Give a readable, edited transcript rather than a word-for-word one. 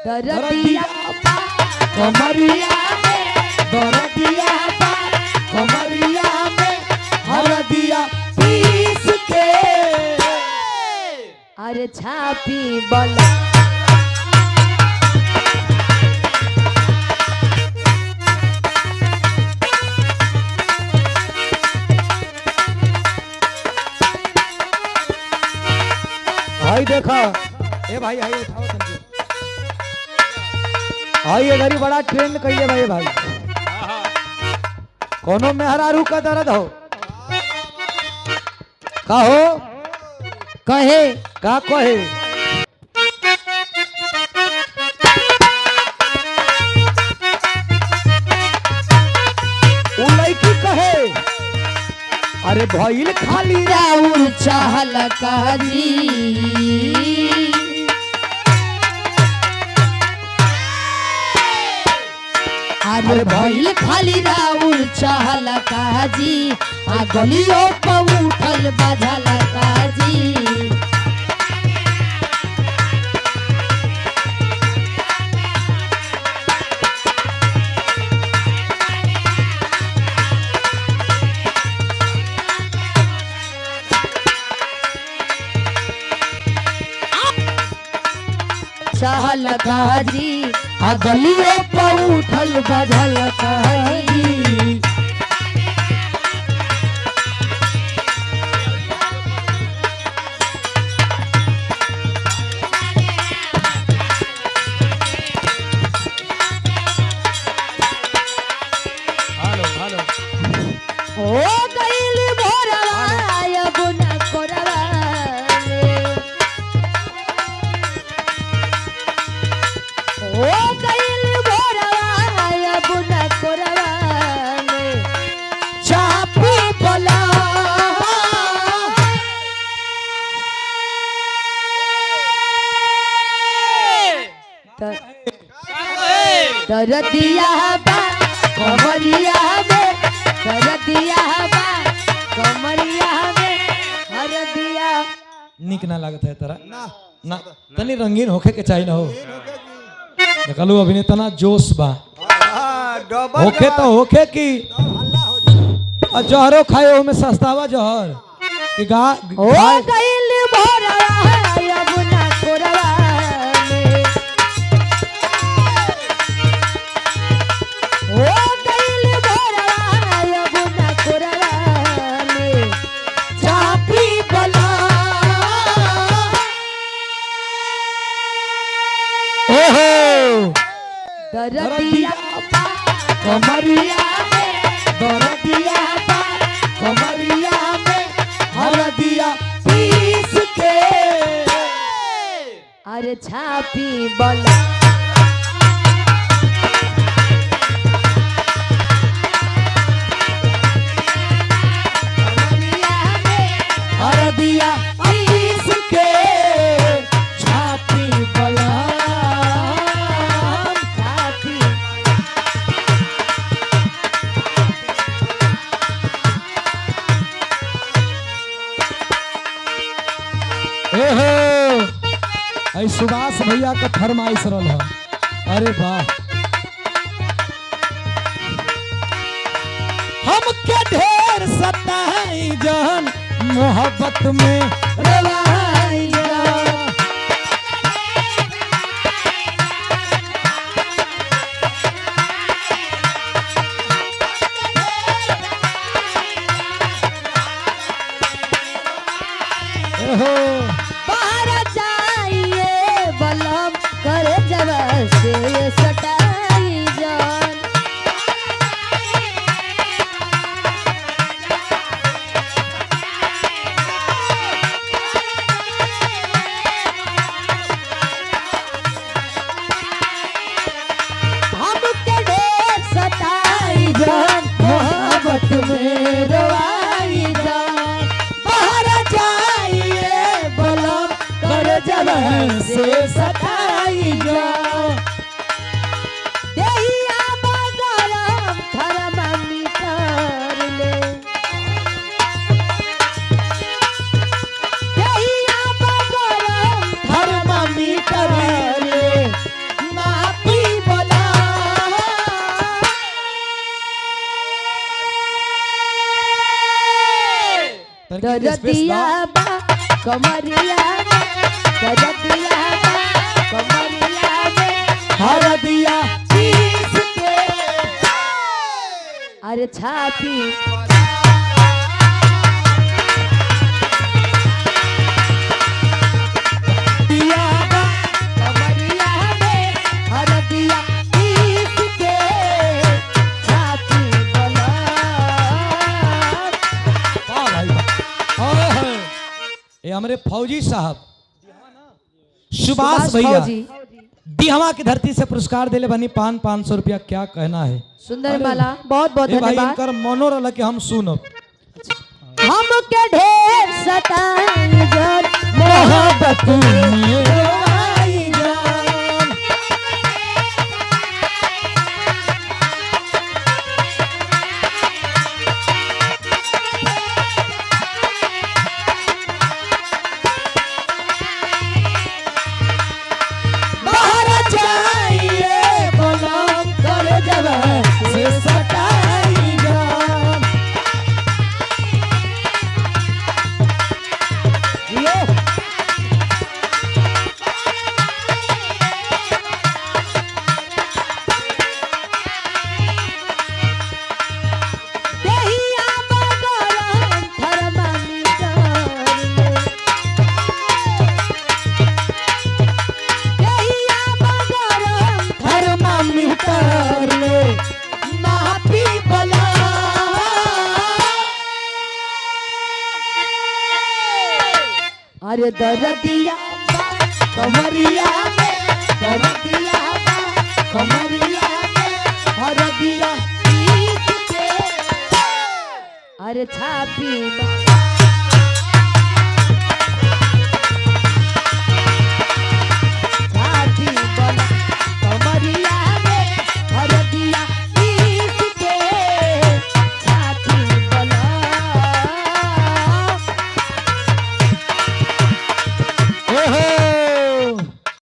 दरदिया कमरिया में, दरदिया कमरिया में, हरदिया पीस के अरे छापी बला भाई देखा ए भाई आई उठाओ तंजू आई ये घड़ी बड़ा ट्रेंड कहिए भाई भाई कोनो मेहरारू का दर्द हो का हो कहे का कहे उ लड़की कहे अरे भइल खाली राउर चाहल काजी अरे भइल खाली राउर चाहल काजी आ गलियों पर उठल बाझल काजी चाहल काजी आ गलियों पर उठल बाझल काजी हेलो हेलो ओ गइल भोरवा अब न कोरवा ओ गइल भोरवा अब न कोरवा चापी बला दरदिया बा कमरिया में, दरदिया बा कमरिया में, हरदिया निक ना लागत है तेरा ना तनी रंगीन होखे के चाहिए ना हो देखलू अभी तना जोश बा होखे तो होखे की जहरो खाए में सस्तावा जहर कि गा ओ गइल भोरवा अब ना कोरवा में ओ गइल भोरवा अब ना कोरवा में चापी बला ओहो दरदिया कमरिया में दरदिया कमरिया में हरदिया पीस के अरे छापी बला हरदिया पीस के छापी बला छापी एहो ऐ सुभाष भैया का फरमाइश रहल है अरे वाह हमके ढेर सताई जान मोहब्बत में रवाइया एहो बाहर जाइए बलम करे जब से सटाई जान हमके ढेर सताई जान मोहब्बत में रवाई जान बाहर जाइए बलम कर जब से सताई जान दरदिया बा कमरिया में दरदिया बा कमरिया में हरदिया पीस के अरे छाती दिया बा कमरिया में हरदिया पीस के छाती बला वाह भाई वाह। ओह, ये हमारे फौजी साहब सुभाष भैया फौजी दिहवा की धरती से पुरस्कार दिले बनी 500 रुपया। क्या कहना है सुंदर माला बहुत बहुत ए भाई धन्यवाद। इनकर मनो रहा कि हम सुनब हमके ढेर सताई जन मोहब्बत में आई जान। बाहर जाइए गुलाम कर जब से सताई जान। ये देहिया बगरम थर्मामीटर देहिया बगरम थर्मामीटर ले नापी बला अरे दरदिया बा कमरिया में दरदिया बा कमरिया में हरदिया पीस के अरे छाती में